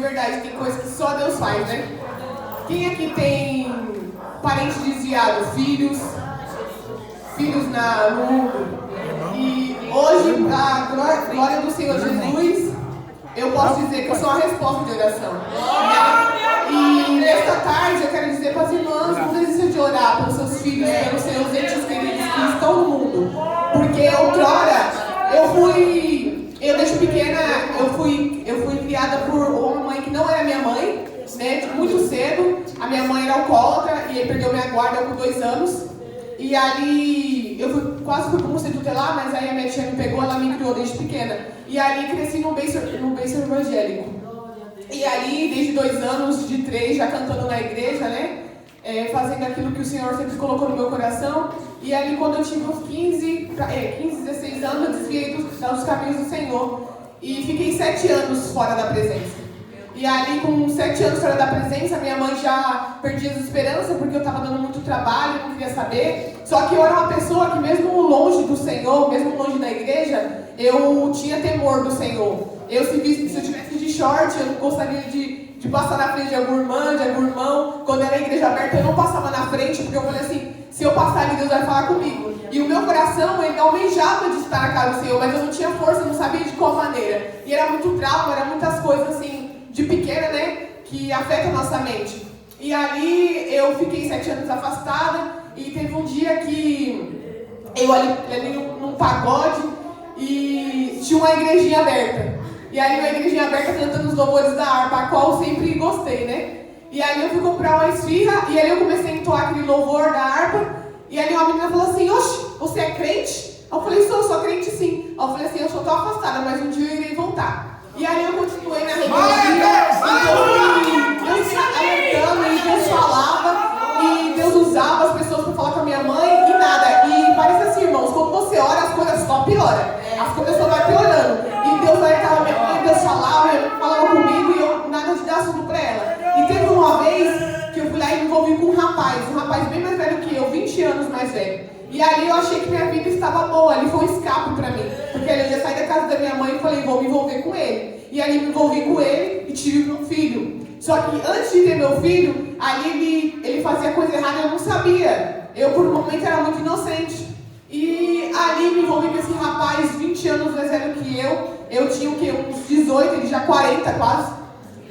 verdade, tem coisa que só Deus faz, né? Quem aqui tem parente desviado, filhos no mundo? E hoje, a glória do Senhor Jesus, eu posso dizer que eu sou a resposta de oração. E nesta tarde eu quero dizer para as irmãs, não desista de orar pelos seus filhos, pelos seus entes queridos que estão no mundo. Porque outrora, desde pequena, eu fui criada por uma mãe que não era minha mãe, né? Muito cedo. A minha mãe era alcoólatra e perdeu minha guarda com 2 anos. E ali, quase fui para o museu tutelar, mas aí a minha tia me pegou, ela me criou desde pequena. E ali cresci num berço evangélico. E ali, desde 2 anos, de 3, já cantando na igreja, né? Fazendo aquilo que o Senhor sempre colocou no meu coração. E ali, quando eu tive uns 15, 16 anos, eu desviei dos caminhos do Senhor. E fiquei 7 anos fora da presença. E ali, com 7 anos fora da presença, minha mãe já perdia as esperanças, porque eu estava dando muito trabalho, não queria saber. Só que eu era uma pessoa que, mesmo longe do Senhor, mesmo longe da igreja, eu tinha temor do Senhor. Se eu tivesse de short, eu não gostaria de passar na frente de alguma irmã, de algum irmão. Quando era a igreja aberta, eu não passava na frente, porque eu falei assim, se eu passar ali, Deus vai falar comigo. E o meu coração, ele almejava de estar na casa do Senhor, mas eu não tinha força, eu não sabia de qual maneira. E era muito trauma, era muitas coisas assim, de pequena, né, que afeta a nossa mente. E ali eu fiquei 7 anos afastada, e teve um dia que eu ali num pagode, e tinha uma igrejinha aberta. E aí uma igrejinha aberta cantando os louvores da harpa, a qual eu sempre gostei, né? E aí eu fui comprar uma esfirra, e ali eu comecei a entoar aquele louvor da harpa, e ali uma menina falou assim, oxe, você é crente? Eu falei, sou crente sim. Eu falei assim, eu só estou afastada, mas um dia eu irei voltar. E aí eu continuei na rebeldia, e Deus alertando, e Deus falava, e Deus usava as pessoas para falar com a minha mãe, e nada. E parece assim, irmãos, quando você ora, as coisas só pioram. As coisas só vai piorando. E Deus alertava a minha mãe, Deus falava comigo, e eu nada de dar assunto para ela. E teve uma vez que eu fui lá e me envolvi com um rapaz bem mais velho que eu, 20 anos mais velho. E ali eu achei que minha vida estava boa, ali foi um escape para mim. Porque ali eu já saí da casa da minha mãe e falei, vou me envolver com ele. E ali me envolvi com ele e tive meu filho. Só que antes de ter meu filho, ali ele fazia coisa errada e eu não sabia. Eu por um momento era muito inocente. E ali me envolvi com esse rapaz, 20 anos mais velho que eu. Eu tinha o quê? Uns 18, ele já 40 quase.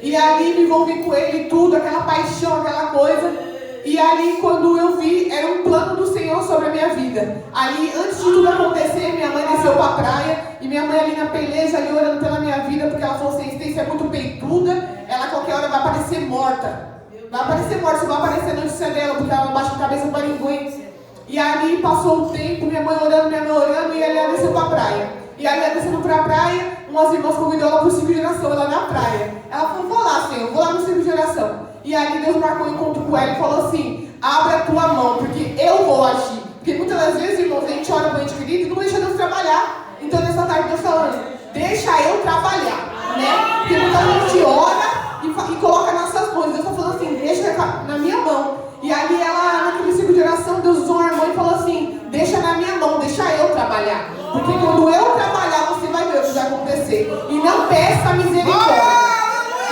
E ali me envolvi com ele tudo, aquela paixão, aquela coisa. E ali, quando eu vi, era um plano do Senhor sobre a minha vida. Ali, antes de tudo acontecer, minha mãe desceu pra praia. E minha mãe ali na peleja, ali orando pela minha vida, porque ela falou assim, Estência é muito peituda, ela a qualquer hora vai aparecer morta. Vai aparecer morta, você vai aparecer na notícia dela, porque ela baixa a cabeça para ninguém. E ali passou o tempo, minha mãe orando, e ela desceu pra praia. E ali, ela descendo pra praia, umas irmãs convidou ela para o ciclo de oração, lá na praia. Ela falou, vou lá, Senhor, vou lá no ciclo de oração. E ali Deus marcou um encontro com ela e falou assim, abre a tua mão, porque eu vou agir. Porque muitas das vezes, irmãos, a gente ora para o ente querido e não deixa Deus trabalhar. Então nessa tarde Deus falando, deixa eu trabalhar, né? Porque muita gente ora e coloca nas nossas mãos. Deus está falando assim, deixa na minha mão. E ali ela, naquele ciclo de oração, Deus usou uma irmã e falou assim, deixa na minha mão, deixa eu trabalhar. Porque quando eu trabalhar, você vai ver o que vai acontecer. E não peça misericórdia.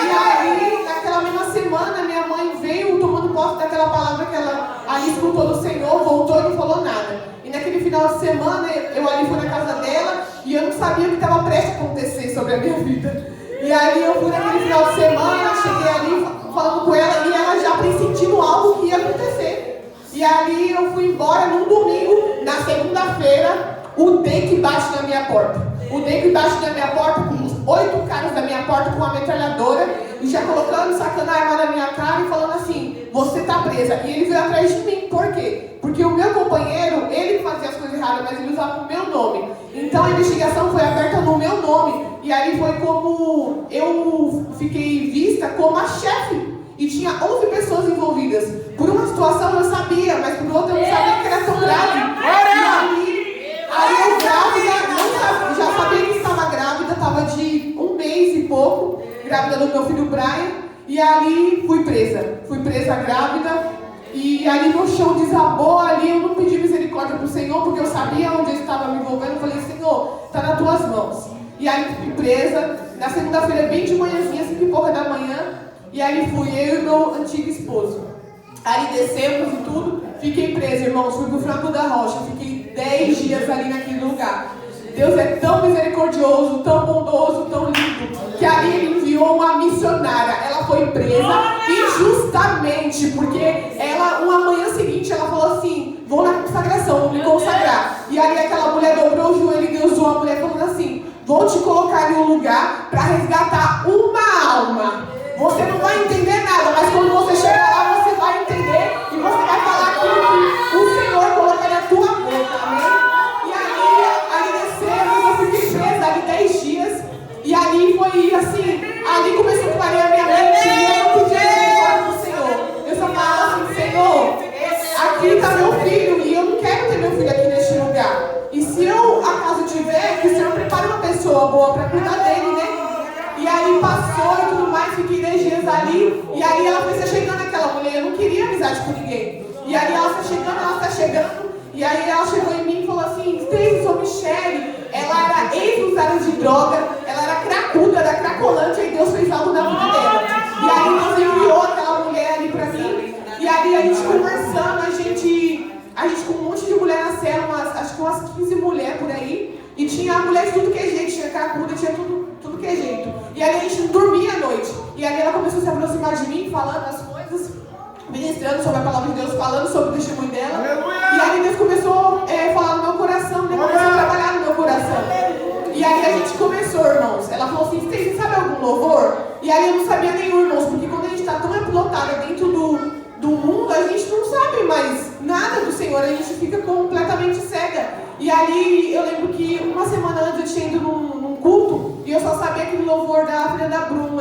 E aí, naquela mesma semana, minha mãe veio tomando posse daquela palavra que ela ali escutou do Senhor, voltou e não falou nada. E naquele final de semana, eu ali fui na casa dela e eu não sabia o que estava prestes a acontecer sobre a minha vida. E aí eu fui naquele final de semana, cheguei ali falando com ela e ela já pressentindo algo que ia acontecer. E ali eu fui embora num domingo, na segunda-feira, o DEIC bate na minha porta. O DEIC bate na minha porta com uns 8 caras da minha porta com uma metralhadora e já colocando, sacando a arma na minha cara e falando assim, você tá presa. E ele veio atrás de mim, por quê? Porque o meu companheiro, ele fazia as coisas erradas, mas ele usava o meu nome. Então a investigação foi aberta no meu nome. E aí foi como eu fiquei vista como a chefe. E tinha 11 pessoas envolvidas. Por uma situação eu sabia, mas por outra eu não sabia que era tão grave. Aí eu grávida, já sabia que estava grávida, estava de 1 mês e pouco, grávida do meu filho Brian. E ali fui presa grávida. E ali no chão desabou, ali eu não pedi misericórdia para o Senhor, porque eu sabia onde eu estava me envolvendo. Eu falei, Senhor, está nas tuas mãos. E aí fui presa, Na segunda-feira, bem de manhãzinha, 5 e pouca da manhã, e aí fui eu e meu antigo esposo. Ali descemos e tudo, fiquei presa, irmãos, fui pro Franco da Rocha, fiquei 10 dias ali naquele lugar. Deus é tão misericordioso, tão bondoso, tão lindo, que ali Ele enviou uma missionária. Ela foi presa injustamente, porque ela, uma manhã seguinte, ela falou assim: vou na consagração, vou me consagrar. E ali aquela mulher dobrou o joelho e Deus usou a mulher falando assim: vou te colocar em um lugar para resgatar uma alma. Você não vai entender nada, mas quando você chegar lá, você vai entender e você vai falar aquilo que o Senhor coloca na tua boca, amém? Ali 10 dias, e ali foi assim, ali começou a clarear a minha mente, e eu não podia ir embora do Senhor. Eu só falava assim: Senhor, aqui está meu filho, e eu não quero ter meu filho aqui neste lugar. E se eu acaso tiver, que o Senhor prepare uma pessoa boa para cuidar dele, né? E aí passou e tudo mais, fiquei 10 dias ali, e aí ela foi se chegando, aquela mulher, eu não queria amizade com ninguém. E aí ela está chegando, e aí ela chegou em mim e falou assim: Stacy, sou Michele. Ela era ex-usada de droga, ela era cracuda, era cracolante, e Deus fez algo na vida dela. E aí Deus enviou aquela mulher ali pra mim, e aí a gente conversando, a gente com um monte de mulher na cela, acho que umas 15 mulheres por aí, e tinha mulher de tudo que é jeito, tinha cracuda, tinha tudo que é jeito. E aí a gente não dormia à noite, e aí ela começou a se aproximar de mim, falando as coisas, ministrando sobre a palavra de Deus, falando sobre o testemunho dela. E aí Deus começou a falar no meu coração, Deus começou a trabalhar no meu coração. E aí a gente começou, irmãos. Ela falou assim: você sabe algum louvor? E aí eu não sabia nenhum, irmãos, porque quando a gente está tão emplotada dentro do mundo, a gente não sabe mais nada do Senhor, a gente fica completamente cega. E aí eu lembro que uma semana antes eu tinha ido num culto, e eu só sabia aquele louvor da Fernanda Brum,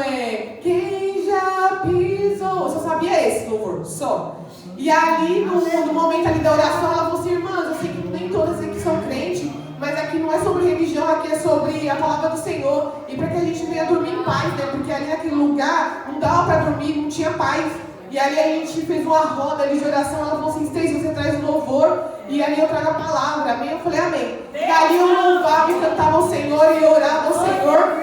quem já pisou, eu só sabia esse louvor, só. E ali, no momento ali da oração, ela falou assim: irmãs, eu sei que nem todas aqui são crentes, mas aqui não é sobre religião, aqui é sobre a palavra do Senhor. E para que a gente venha dormir em paz, né? Porque ali naquele lugar não dava para dormir, não tinha paz. E ali a gente fez uma roda ali de oração, ela falou assim: Stacy, você traz o louvor, e ali eu trago a palavra, amém? Eu falei: amém. E ali eu louvava e cantava ao Senhor, e orava ao Senhor.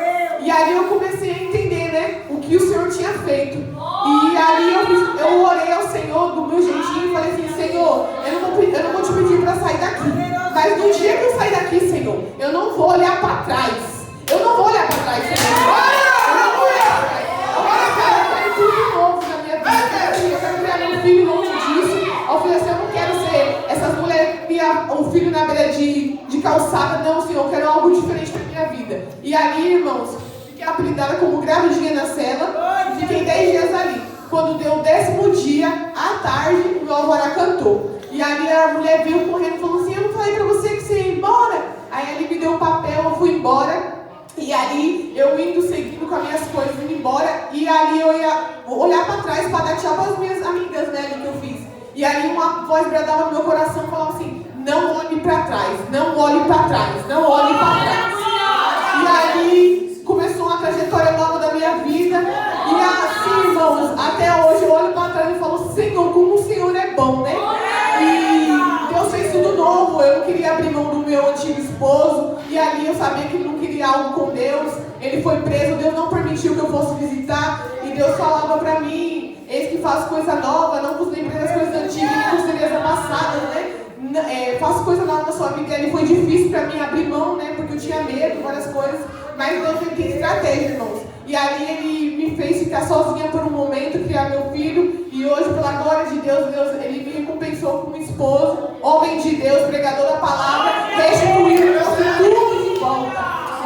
E ali eu comecei a entender, né, o que o Senhor tinha feito. E ali eu orei ao Senhor do meu jeitinho e falei assim: Senhor, eu não vou te pedir para sair daqui, mas no dia que eu sair daqui, Senhor, eu não vou olhar para trás. Eu não vou olhar para trás, Senhor. Eu não vou olhar para trás. Eu quero tudo novo na minha vida. Eu quero criar meu filho longe disso. Eu falei assim: eu não quero ser essas mulheres que criam o filho na beira de calçada. Não, Senhor, eu quero algo diferente para minha vida. E ali, irmãos, fiquei apelidada como gravidinha na cela. Fiquei 10 dias ali. Quando deu o 10º dia, à tarde, o meu alvorá cantou. E aí a mulher veio correndo e falou assim: eu não falei pra você que você ia embora? Aí ele me deu o papel, eu fui embora. E ali eu indo, seguindo com as minhas coisas, indo embora. E ali eu ia olhar pra trás pra dar tchau pras minhas amigas, né, ali que eu fiz. E ali uma voz bradava no meu coração e falava assim: não olhe pra trás, não olhe pra trás, não olhe pra trás. E ali começou uma trajetória nova da minha vida. E assim, irmãos, até hoje eu olho para trás e falo: Senhor, como o Senhor é bom, né? E Deus fez tudo novo. Eu não queria abrir mão do meu antigo esposo. E ali eu sabia que ele não queria algo com Deus. Ele foi preso, Deus não permitiu que eu fosse visitar. E Deus falava para mim: eis que faz coisa nova, não vos lembrei das coisas antigas, nem considerei as passadas, né? Faço coisa nova na sua vida. E ali foi difícil para mim abrir mão, né? Porque eu tinha medo, várias coisas. Mas Deus tem estratégia, irmãos. E ali ele me fez ficar sozinha por um momento, criar meu filho. E hoje, pela glória de Deus, ele me recompensou como esposo, homem de Deus, pregador da palavra, restituindo tudo de volta,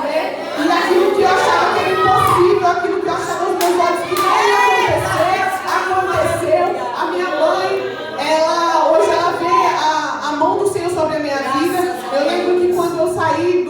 né? E aquilo que eu achava que era impossível, aquilo que eu achava nos meus olhos que não ia acontecer, aconteceu. A minha mãe, hoje ela vê a mão do Senhor sobre a minha vida. Eu lembro que quando eu saí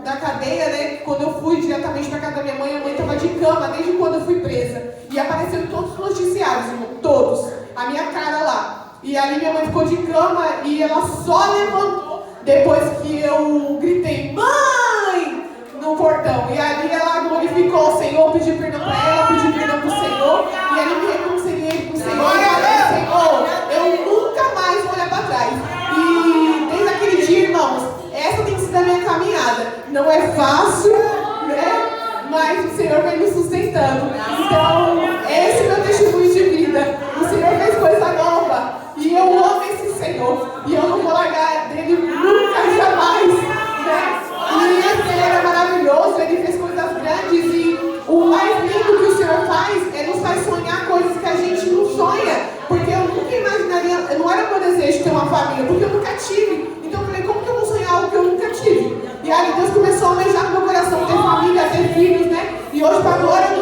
da cadeia, né, quando eu fui diretamente para casa da minha mãe estava de cama desde quando eu fui presa. E apareceu em todos os noticiários, irmão, todos, a minha cara lá. E ali minha mãe ficou de cama e ela só levantou depois que eu gritei: mãe! No portão. E ali ela glorificou o Senhor, pediu perdão para ela, pediu perdão para o Senhor. E ali me reconciliei com o Senhor. E falei: Senhor, eu nunca mais vou olhar para trás. E desde aquele dia, irmãos, essa tem sido a minha caminhada. Não é fácil, né? Mas o o Senhor vem me sustentando. Então, esse é o meu testemunho de vida. O Senhor fez coisa nova. E eu amo esse Senhor. E eu não vou largar dele nunca, jamais. Né? E esse Senhor é maravilhoso. Ele fez coisas grandes. E o mais lindo que o Senhor faz é nos faz sonhar coisas que a gente não sonha. Porque eu nunca imaginaria, não era meu desejo ter uma família, porque eu nunca tive. Então eu falei, como que eu vou sonhar algo que eu nunca tive? E aí Deus começou a almejar no meu coração ter família, ter filhos, né? E hoje, para a glória